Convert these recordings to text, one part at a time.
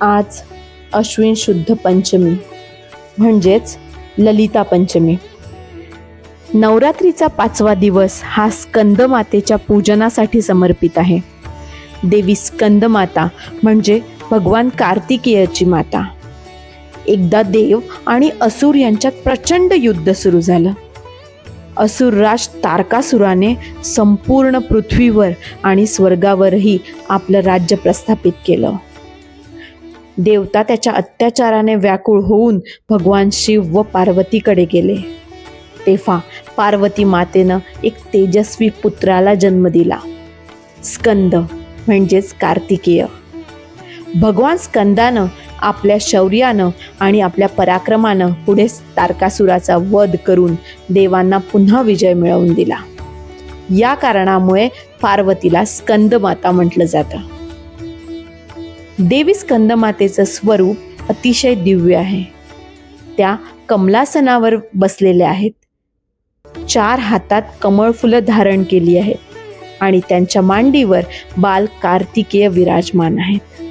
आज अश्विन शुद्ध पंचमी म्हणजेच ललिता पंचमी. नवरात्रीचा 5वा दिवस हा स्कंदमातेच्या पूजनासाठी समर्पित आहे. देवी स्कंदमाता म्हणजे भगवान कार्तिकेयची माता. एकदा देव आणि असुर यांच्यात प्रचंड युद्ध सुरू झालं. असुरराज तारकासुराने संपूर्ण पृथ्वीवर आणि स्वर्गावरही आपलं राज्य प्रस्थापित केलं. देवता त्याच्या अत्याचाराने व्याकुळ होऊन भगवान शिव व पार्वतीकडे गेले. तेव्हा पार्वती मातेनं एक तेजस्वी पुत्राला जन्म दिला, स्कंद म्हणजेच कार्तिकेय. भगवान स्कंदानं आपल्या शौर्यानं आणि आपल्या पराक्रमानं पुढे तारकासुराचा वध करून देवांना पुन्हा विजय मिळवून दिला. या कारणामुळे पार्वतीला स्कंदमाता म्हटलं जातं. देवी स्कंदमातेचं स्वरूप अतिशय दिव्य आहे. त्या कमलासनावर बसलेल्या आहेत. 4 हातात कमळ फुलं धारण केली आहेत आणि त्यांच्या मांडीवर बाल कार्तिकेय विराजमान आहेत.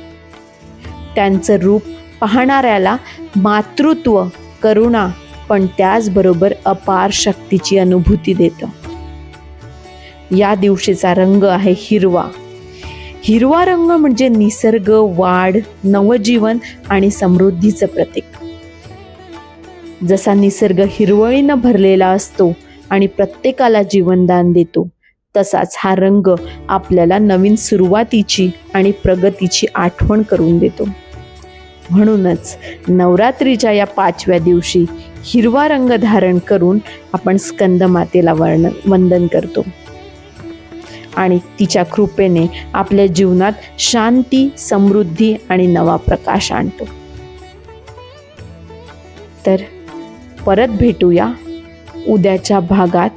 त्यांचं रूप पाहणाऱ्याला मातृत्व, करुणा पण त्याचबरोबर अपार शक्तीची अनुभूती देतं. या दिवशीचा रंग आहे हिरवा. हिरवा रंग म्हणजे निसर्ग, वाढ, नवजीवन आणि समृद्धीचं प्रतीक. जसा निसर्ग हिरवळीनं भरलेला असतो आणि प्रत्येकाला जीवनदान देतो, तसाच हा रंग आपल्याला नवीन सुरुवातीची आणि प्रगतीची आठवण करून देतो. म्हणूनच नवरात्रीच्या या 5व्या दिवशी हिरवा रंग धारण करून आपण स्कंदमातेला वंदन करतो आणि तिच्या कृपेने आपल्या जीवनात शांती, समृद्धी आणि नवा प्रकाश आणतो. तर परत भेटूया उद्याच्या भागात